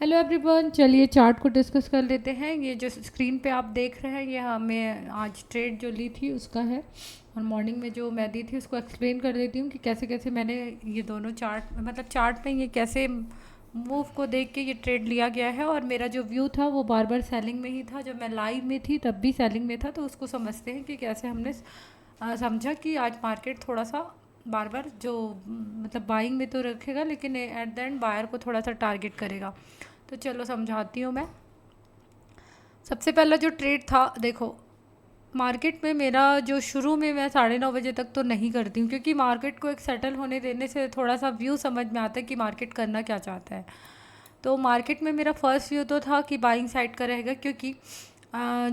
Hello everyone, चलिए chart को discuss कर लेते हैं। ये जो स्क्रीन पे आप देख रहे हैं ये हमें आज ट्रेड जो ली थी उसका है, और मॉर्निंग में जो मैं दी थी उसको एक्सप्लेन कर देती हूँ कि कैसे कैसे मैंने ये दोनों चार्ट मतलब चार्ट में ये कैसे मूव को देख के ये ट्रेड लिया गया है। और मेरा जो व्यू था वो बार बार सेलिंग में ही था, जब मैं लाइव में थी तब भी सेलिंग में था। तो उसको समझते हैं कि कैसे हमने समझा कि आज मार्केट थोड़ा सा बार बार जो मतलब बाइंग में तो रखेगा लेकिन एट द एंड बायर को थोड़ा सा टारगेट करेगा। तो चलो समझाती हूँ मैं। सबसे पहला जो ट्रेड था, देखो मार्केट में मेरा जो शुरू में मैं 9:30 बजे तक तो नहीं करती हूँ, क्योंकि मार्केट को एक सेटल होने देने से थोड़ा सा व्यू समझ में आता है कि मार्केट करना क्या चाहता है। तो मार्केट में मेरा फर्स्ट व्यू तो था कि बाइंग साइड का रहेगा, क्योंकि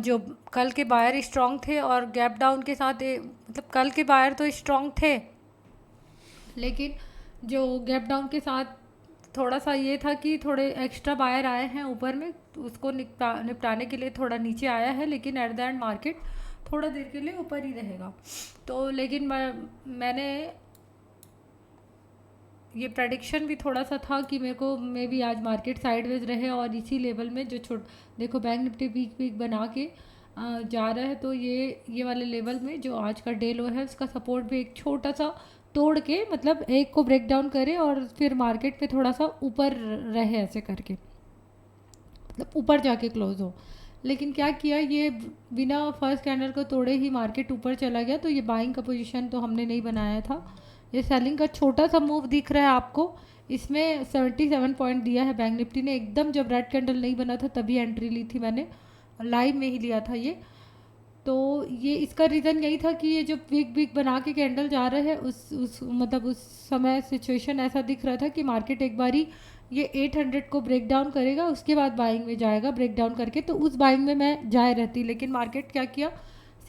जो कल के बायर स्ट्रॉन्ग थे और गैप डाउन के साथ मतलब कल के बायर तो स्ट्रॉन्ग थे, लेकिन जो गैप डाउन के साथ थोड़ा सा ये था कि थोड़े एक्स्ट्रा बायर आए हैं ऊपर में, तो उसको निपटाने के लिए थोड़ा नीचे आया है, लेकिन एट द एंड मार्केट थोड़ा देर के लिए ऊपर ही रहेगा। तो लेकिन मैंने ये प्रडिक्शन भी थोड़ा सा था कि मेरे को मे भी आज मार्केट साइडवेज रहे और इसी लेवल में जो छोट देखो बैंक निफ्टी वीक वीक बना के जा रहा है। तो ये वाले लेवल में जो आज का डे लो है उसका सपोर्ट भी एक छोटा सा तोड़ के मतलब एक को ब्रेक डाउन करे और फिर मार्केट पे थोड़ा सा ऊपर रहे, ऐसे करके मतलब ऊपर जाके क्लोज हो। लेकिन क्या किया, ये बिना फर्स्ट कैंडल को तोड़े ही मार्केट ऊपर चला गया। तो ये बाइंग का पोजीशन तो हमने नहीं बनाया था। ये सेलिंग का छोटा सा मूव दिख रहा है आपको, इसमें 77 पॉइंट दिया है बैंक निफ्टी ने। एकदम जब रेड कैंडल नहीं बना था तभी एंट्री ली थी मैंने, लाइव में ही लिया था ये। तो ये इसका रीज़न यही था कि ये जो वीक वीक बना के कैंडल जा रहा है उस मतलब उस समय सिचुएशन ऐसा दिख रहा था कि मार्केट एक बारी ये 800 को ब्रेक डाउन करेगा, उसके बाद बाइंग में जाएगा ब्रेक डाउन करके। तो उस बाइंग में मैं जाए रहती, लेकिन मार्केट क्या किया,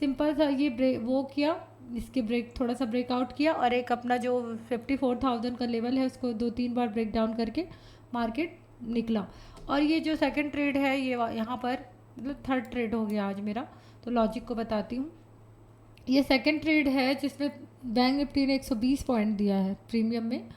सिंपल सा ये ब्रेक वो किया, इसके ब्रेक थोड़ा सा ब्रेकआउट किया और एक अपना जो 54,000 का लेवल है उसको 2-3 बार ब्रेक डाउन करके मार्केट निकला। और ये जो सेकंड ट्रेड है ये यहाँ पर मतलब थर्ड ट्रेड हो गया आज मेरा, तो लॉजिक को बताती हूँ। ये सेकंड ट्रेड है जिसमें बैंक निफ्टी ने 120 पॉइंट दिया है प्रीमियम में,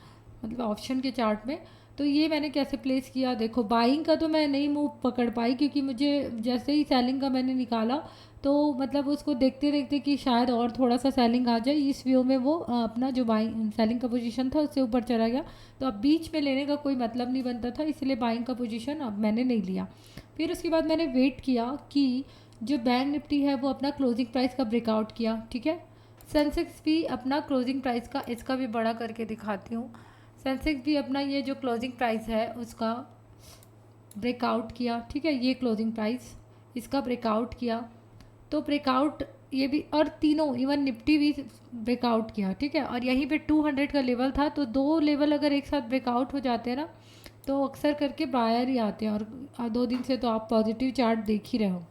मतलब ऑप्शन के चार्ट में। तो ये मैंने कैसे प्लेस किया, देखो बाइंग का तो मैं नहीं मूव पकड़ पाई, क्योंकि मुझे जैसे ही सेलिंग का मैंने निकाला तो मतलब उसको देखते देखते कि शायद और थोड़ा सा सेलिंग आ जाए, इस व्यू में वो अपना जो बाइंग सेलिंग का पोजीशन था उससे ऊपर चला गया। तो अब बीच में लेने का कोई मतलब नहीं बनता था, इसलिए बाइंग का पोजीशन अब मैंने नहीं लिया। फिर उसके बाद मैंने वेट किया कि जो बैंक निफ्टी है वो अपना क्लोजिंग प्राइस का ब्रेकआउट किया, ठीक है। सेंसेक्स भी अपना क्लोजिंग प्राइस का, इसका भी बड़ा करके दिखाती हूँ। सेंसेक्स भी अपना ये जो क्लोजिंग प्राइस है उसका ब्रेकआउट किया, ठीक है। ये क्लोजिंग प्राइस इसका ब्रेकआउट किया, तो ब्रेकआउट ये भी, और तीनों इवन निफ्टी भी ब्रेकआउट किया, ठीक है। और यहीं पे 200 का लेवल था, तो दो लेवल अगर एक साथ ब्रेकआउट हो जाते हैं ना तो अक्सर करके बायर ही आते हैं। और 2 दिन से तो आप पॉजिटिव चार्ट देख ही रहे हो।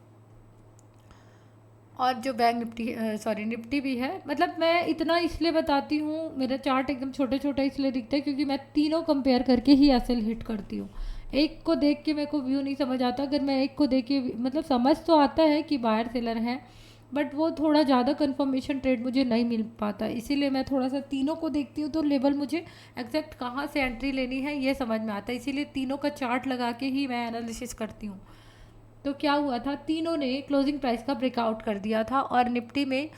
और जो बैंक निफ्टी सॉरी निफ्टी भी है, मतलब मैं इतना इसलिए बताती हूँ, मेरा चार्ट एकदम छोटा छोटा इसलिए दिखता है क्योंकि मैं तीनों कंपेयर करके ही एसएल हिट करती हूँ। एक को देख के मेरे को व्यू नहीं समझ आता। अगर मैं एक को देख के मतलब समझ तो आता है कि बायर सेलर है, बट वो थोड़ा ज़्यादा कंफर्मेशन ट्रेड मुझे नहीं मिल पाता, इसीलिए मैं थोड़ा सा तीनों को देखती हूँ तो लेवल मुझे एग्जैक्ट कहाँ से एंट्री लेनी है ये समझ में आता है, इसीलिए तीनों का चार्ट लगा के ही मैं एनालिसिस करती हूँ। तो क्या हुआ था, तीनों ने क्लोजिंग प्राइस का ब्रेकआउट कर दिया था और निफ्टी में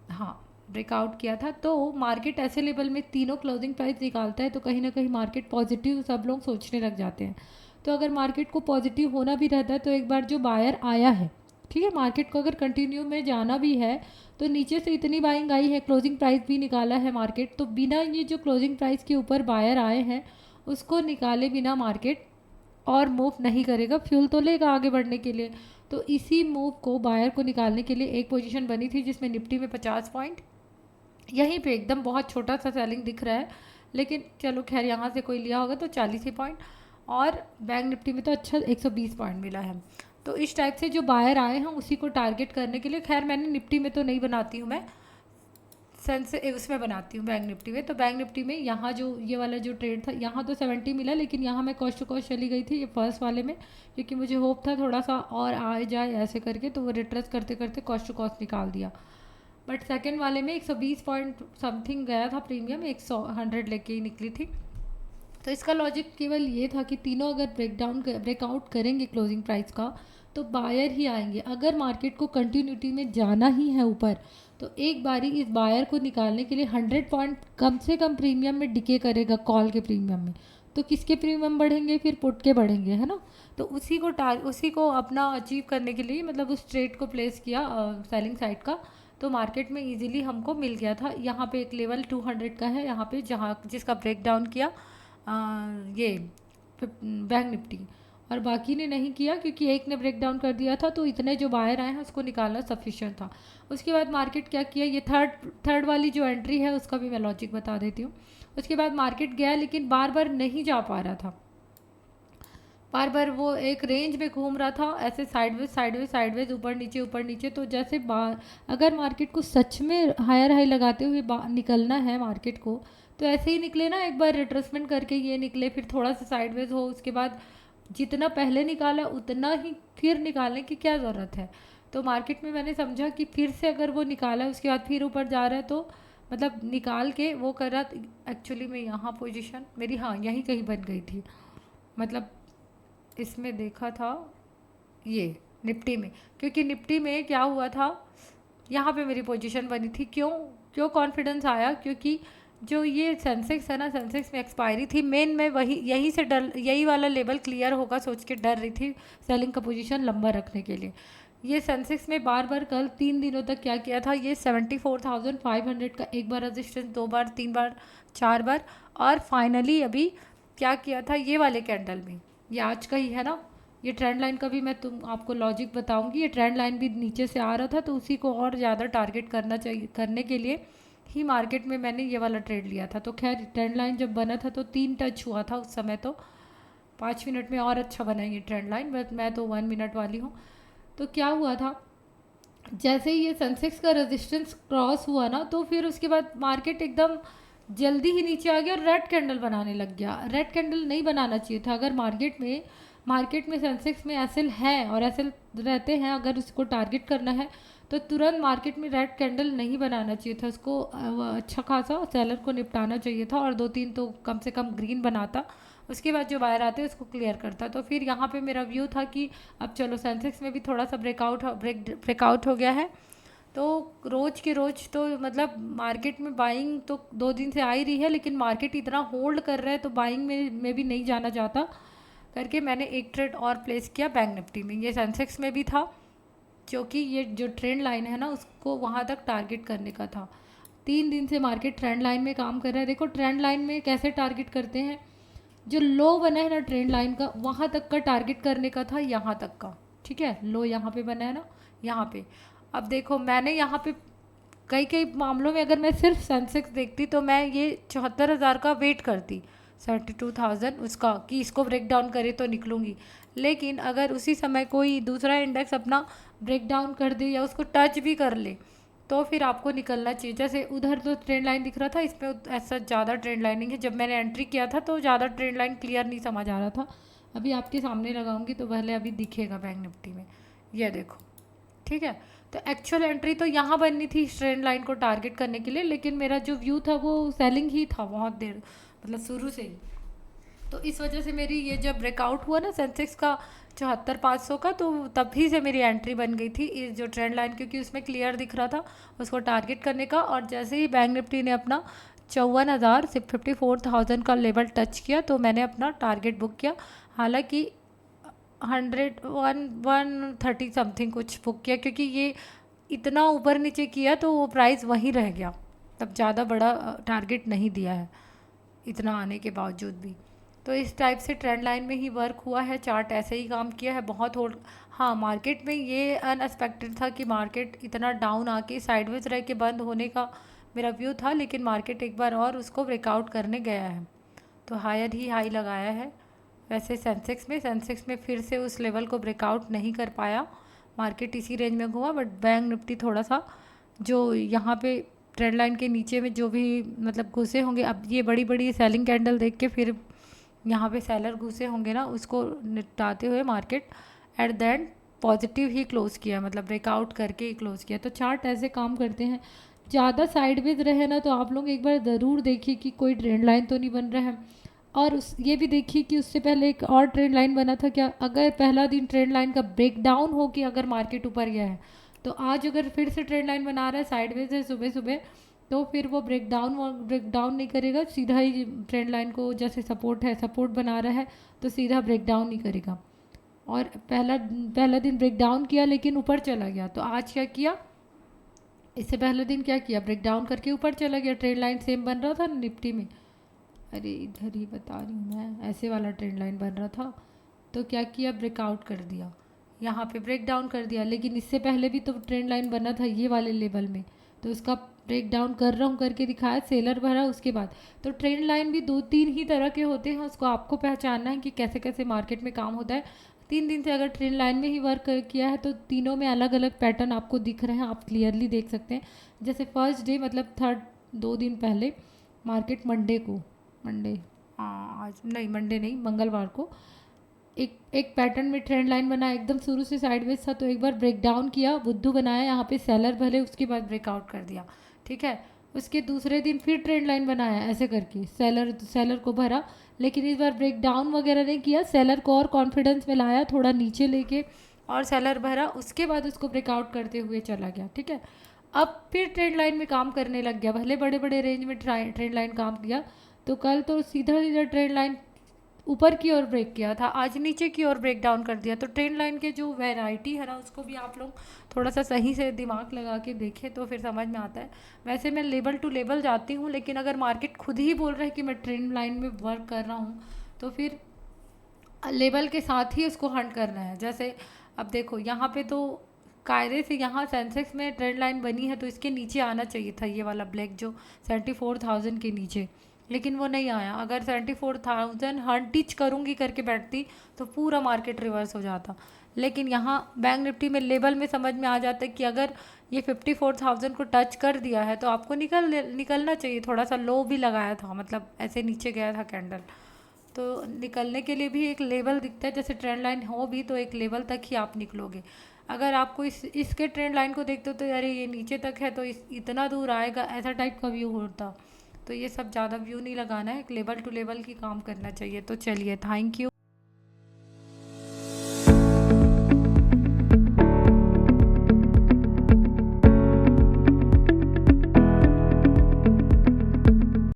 हाँ ब्रेकआउट किया था। तो मार्केट ऐसे लेवल में तीनों क्लोजिंग प्राइस निकालता है तो कहीं ना कहीं मार्केट पॉजिटिव सब लोग सोचने लग जाते हैं। तो अगर मार्केट को पॉजिटिव होना भी रहता है तो एक बार जो बायर आया है, ठीक है, मार्केट को अगर कंटिन्यू में जाना भी है तो नीचे से इतनी बाइंग आई है, क्लोजिंग प्राइस भी निकाला है मार्केट, तो बिना ये जो क्लोजिंग प्राइस के ऊपर बायर आए हैं उसको निकाले बिना मार्केट और मूव नहीं करेगा, फ्यूल तो लेगा आगे बढ़ने के लिए। तो इसी मूव को बायर को निकालने के लिए एक पोजीशन बनी थी जिसमें निफ्टी में 50 पॉइंट, यहीं पे एकदम बहुत छोटा सा सेलिंग दिख रहा है, लेकिन चलो खैर यहाँ से कोई लिया होगा तो 40 ही पॉइंट। और बैंक निफ्टी में तो अच्छा 120 पॉइंट मिला है। तो इस टाइप से जो बायर आए हैं उसी को टारगेट करने के लिए, खैर मैंने निफ्टी में तो नहीं बनाती हूँ, मैं सेंस उसमें बनाती हूँ बैंक निफ्टी में। तो बैंक निफ्टी में यहाँ जो ये वाला जो ट्रेड था यहाँ तो 70 मिला, लेकिन यहाँ मैं कॉस्ट टू कॉस्ट चली गई थी ये फर्स्ट वाले में, क्योंकि मुझे होप था थोड़ा सा और आ जाए ऐसे करके, तो वो रिट्रेस करते करते कॉस्ट टू कॉस्ट निकाल दिया। बट सेकंड वाले में 120 पॉइंट समथिंग गया था प्रीमियम, 100 लेके ही निकली थी। तो इसका लॉजिक केवल ये था कि तीनों अगर ब्रेकआउट करेंगे क्लोजिंग प्राइस का, तो बायर ही आएंगे। अगर मार्केट को कंटिन्यूटी में जाना ही है ऊपर, तो एक बारी इस बायर को निकालने के लिए 100 पॉइंट कम से कम प्रीमियम में डिके करेगा कॉल के प्रीमियम में। तो किसके प्रीमियम बढ़ेंगे? फिर पुट के बढ़ेंगे, है ना। तो उसी को अपना अचीव करने के लिए, मतलब उस ट्रेड को प्लेस किया सेलिंग साइड का। तो मार्केट में इजीली हमको मिल गया था। यहाँ पे एक लेवल 200 का है, यहाँ पे जहाँ जिसका ब्रेक डाउन किया ये बैंक निफ्टी, और बाकी ने नहीं किया, क्योंकि एक ने ब्रेक डाउन कर दिया था। तो इतने जो बाहर आए हैं उसको निकालना सफिशिएंट था। उसके बाद मार्केट क्या किया, ये थर्ड वाली जो एंट्री है उसका भी मैं लॉजिक बता देती हूँ। उसके बाद मार्केट गया, लेकिन बार बार नहीं जा पा रहा था। बार बार वो एक रेंज में घूम रहा था, ऐसे साइडवेज, ऊपर नीचे। तो जैसे अगर मार्केट को सच में हायर हाई लगाते हुए निकलना है मार्केट को, तो ऐसे ही निकले ना, एक बार रिट्रेसमेंट करके ये निकले, फिर थोड़ा सा साइडवेज हो, उसके बाद जितना पहले निकाला उतना ही फिर निकालने की क्या ज़रूरत है। तो मार्केट में मैंने समझा कि फिर से अगर वो निकाला उसके बाद फिर ऊपर जा रहा है, तो मतलब निकाल के वो कर रहा। एक्चुअली में यहाँ पोजीशन मेरी, हाँ, यहीं कहीं बन गई थी। मतलब इसमें देखा था ये निफ्टी में, क्योंकि निफ्टी में क्या हुआ था, यहाँ पे मेरी पोजीशन बनी थी। क्यों कॉन्फिडेंस आया? क्योंकि जो ये सेंसेक्स है ना, सेंसेक्स में एक्सपायरी थी मेन में, यही वाला लेवल क्लियर होगा सोच के डर रही थी सेलिंग का पोजीशन लंबा रखने के लिए। ये सेंसेक्स में बार बार कल 3 दिनों तक क्या किया था, ये 74,500 का एक बार रेजिस्टेंस, 2 बार, 3 बार, 4 बार, और फाइनली अभी क्या किया था ये वाले कैंडल में। ये आज का ही है ना, ये ट्रेंड लाइन का भी मैं आपको लॉजिक बताऊंगी। ये ट्रेंड लाइन भी नीचे से आ रहा था, तो उसी को और ज़्यादा टारगेट करने के लिए ही मार्केट में मैंने ये वाला ट्रेड लिया था। तो खैर ट्रेंड लाइन जब बना था तो 3 टच हुआ था उस समय, तो 5 मिनट में और अच्छा बना ये ट्रेंड लाइन, बट मैं तो 1 मिनट वाली हूँ। तो क्या हुआ था, जैसे ही ये सेंसेक्स का रेजिस्टेंस क्रॉस हुआ ना, तो फिर उसके बाद मार्केट एकदम जल्दी ही नीचे आ गया और रेड कैंडल बनाने लग गया। रेड कैंडल नहीं बनाना चाहिए था। अगर मार्केट में सेंसेक्स में एसएल है और एसएल रहते हैं, अगर उसको टारगेट करना है तो तुरंत मार्केट में रेड कैंडल नहीं बनाना चाहिए था। उसको अच्छा खासा सेलर को निपटाना चाहिए था, और 2-3 तो कम से कम ग्रीन बनाता। उसके बाद जो बाहर आते उसको क्लियर करता। तो फिर यहाँ पे मेरा व्यू था कि अब चलो सेंसेक्स में भी थोड़ा सा ब्रेकआउट हो गया है। तो रोज़ के रोज़ तो मतलब मार्केट में बाइंग तो 2 दिन से आ ही रही है, लेकिन मार्केट इतना होल्ड कर रहा है तो बाइंग में भी नहीं जाना चाहता करके मैंने एक ट्रेड और प्लेस किया बैंक निफ्टी में। ये सेंसेक्स में भी था, क्योंकि ये जो ट्रेंड लाइन है ना उसको वहाँ तक टारगेट करने का था। 3 दिन से मार्केट ट्रेंड लाइन में काम कर रहा है। देखो ट्रेंड लाइन में कैसे टारगेट करते हैं, जो लो बना है ना ट्रेंड लाइन का, वहाँ तक का टारगेट करने का था, यहाँ तक का। ठीक है, लो यहाँ पे बना है ना, यहाँ पे। अब देखो मैंने यहाँ पे कई मामलों में अगर मैं सिर्फ सेंसेक्स देखती तो मैं ये 74,000 का वेट करती, 72,000 उसका, कि इसको ब्रेक डाउन करे तो निकलूँगी। लेकिन अगर उसी समय कोई दूसरा इंडेक्स अपना ब्रेक डाउन कर दे या उसको टच भी कर ले, तो फिर आपको निकलना चाहिए। जैसे उधर तो ट्रेंड लाइन दिख रहा था, इसमें ऐसा ज़्यादा ट्रेंड लाइनिंग है। जब मैंने एंट्री किया था तो ज़्यादा ट्रेंड लाइन क्लियर नहीं समझ आ रहा था। अभी आपके सामने लगाऊंगी तो पहले अभी दिखेगा बैंक निफ्टी में, ये देखो। ठीक है, तो एक्चुअल एंट्री तो यहाँ बननी थी ट्रेंड लाइन को टारगेट करने के लिए, लेकिन मेरा जो व्यू था वो सेलिंग ही था बहुत देर, मतलब शुरू से ही। तो इस वजह से मेरी ये जब ब्रेकआउट हुआ ना सेंसेक्स का 74,500 का, तो तभी से मेरी एंट्री बन गई थी इस जो ट्रेंड लाइन, क्योंकि उसमें क्लियर दिख रहा था उसको टारगेट करने का। और जैसे ही बैंक निफ्टी ने अपना 54,000 का लेवल टच किया, तो मैंने अपना टारगेट बुक किया। हालांकि 130 समथिंग कुछ बुक किया, क्योंकि ये इतना ऊपर नीचे किया तो वो प्राइस वहीं रह गया, तब ज़्यादा बड़ा टारगेट नहीं दिया है इतना आने के बावजूद भी। तो इस टाइप से ट्रेंड लाइन में ही वर्क हुआ है, चार्ट ऐसे ही काम किया है बहुत होल्ड। हाँ, मार्केट में ये अनएक्सपेक्टेड था कि मार्केट इतना डाउन आके साइडवेज रह के बंद होने का मेरा व्यू था, लेकिन मार्केट एक बार और उसको ब्रेकआउट करने गया है, तो हायर ही हाई लगाया है। वैसे सेंसेक्स में फिर से उस लेवल को ब्रेकआउट नहीं कर पाया, मार्केट इसी रेंज में घूमा। बट बैंक निफ्टी थोड़ा सा जो यहाँ पे ट्रेंड लाइन के नीचे में जो भी मतलब घुसे होंगे, अब ये बड़ी बड़ी सेलिंग कैंडल देख के फिर यहाँ पे सेलर घुसे होंगे ना, उसको निपटाते हुए market at the end positive he close किया, मतलब ब्रेकआउट करके ही क्लोज़ किया। तो चार्ट ऐसे काम करते हैं। ज़्यादा साइडवेज रहे ना तो आप लोग एक बार ज़रूर देखिए कि कोई ट्रेंड लाइन तो नहीं बन रहा है। और उस ये भी देखिए कि उससे पहले एक और ट्रेंड लाइन बना था क्या, अगर पहला दिन ट्रेंड लाइन का ब्रेक डाउन हो कि अगर मार्केट ऊपर गया है, तो आज अगर फिर से ट्रेंड लाइन बना रहा है साइडवेज है सुबह सुबह, तो फिर वो ब्रेक डाउन नहीं करेगा, सीधा ही ट्रेंड लाइन को जैसे सपोर्ट है सपोर्ट बना रहा है, तो सीधा ब्रेक डाउन नहीं करेगा। और पहला पहला दिन ब्रेक डाउन किया लेकिन ऊपर चला गया, तो आज क्या किया, इससे पहले दिन क्या किया, ब्रेक डाउन करके ऊपर चला गया, ट्रेंड लाइन सेम बन रहा था ना निफ्टी में, अरे इधर ही बता रही हूँ मैं, ऐसे वाला ट्रेंड लाइन बन रहा था, तो क्या किया, ब्रेकआउट कर दिया, यहाँ पे ब्रेक डाउन कर दिया, लेकिन इससे पहले भी तो ट्रेंड लाइन बना था ये वाले लेवल में, तो उसका ब्रेक डाउन कर रहा हूँ करके दिखाया, सेलर भरा उसके बाद। तो ट्रेंड लाइन भी दो तीन ही तरह के होते हैं, उसको आपको पहचानना है कि कैसे कैसे मार्केट में काम होता है। 3 दिन से अगर ट्रेंड लाइन में ही वर्क किया है तो तीनों में अलग अलग पैटर्न आपको दिख रहे हैं, आप क्लियरली देख सकते हैं। जैसे फर्स्ट डे मतलब थर्ड 2 दिन पहले मार्केट मंडे, हाँ आज नहीं, मंडे नहीं, मंगलवार को एक पैटर्न में ट्रेंड लाइन बना, एकदम शुरू से साइडवेज था, तो एक बार ब्रेक डाउन किया, बुद्धू बनाया, यहाँ पे सेलर भले, उसके बाद ब्रेकआउट कर दिया, ठीक है। उसके दूसरे दिन फिर ट्रेंड लाइन बनाया ऐसे करके, सेलर को भरा, लेकिन इस बार ब्रेक डाउन वगैरह नहीं किया, सेलर को और कॉन्फिडेंस में लाया, थोड़ा नीचे लेके और सेलर भरा, उसके बाद उसको ब्रेकआउट करते हुए चला गया, ठीक है। अब फिर ट्रेंड लाइन में काम करने लग गया, भले बड़े बड़े रेंज में ट्रेंड लाइन काम किया, तो कल तो सीधा सीधा ट्रेंड लाइन ऊपर की ओर ब्रेक किया था, आज नीचे की ओर ब्रेक डाउन कर दिया। तो ट्रेंड लाइन के जो वैरायटी है ना, उसको भी आप लोग थोड़ा सा सही से दिमाग लगा के देखें तो फिर समझ में आता है। वैसे मैं लेवल टू लेवल जाती हूँ, लेकिन अगर मार्केट खुद ही बोल रहा है कि मैं ट्रेंड लाइन में वर्क कर रहा हूँ, तो फिर लेवल के साथ ही उसको हंट करना है। जैसे अब देखो यहाँ पे तो कायदे से यहाँ सेंसेक्स में ट्रेंड लाइन बनी है, तो इसके नीचे आना चाहिए था ये वाला ब्लैक जो 74,000 के नीचे, लेकिन वो नहीं आया। अगर 74,000 हंट टीच करूँगी करके बैठती तो पूरा मार्केट रिवर्स हो जाता, लेकिन यहाँ बैंक निफ्टी में लेवल में समझ में आ जाता है कि अगर ये 54,000 को टच कर दिया है तो आपको निकलना चाहिए। थोड़ा सा लो भी लगाया था, मतलब ऐसे नीचे गया था कैंडल, तो निकलने के लिए भी एक लेवल दिखता है, जैसे ट्रेंड लाइन हो भी तो एक लेवल तक ही आप निकलोगे। अगर आपको इसके ट्रेंड लाइन को देखते हो तो अरे ये नीचे तक है तो इतना दूर आएगा, ऐसा टाइप का व्यू होता। तो ये सब ज़्यादा व्यू नहीं लगाना है, एक लेवल टू लेवल की काम करना चाहिए। तो चलिए, थैंक यू।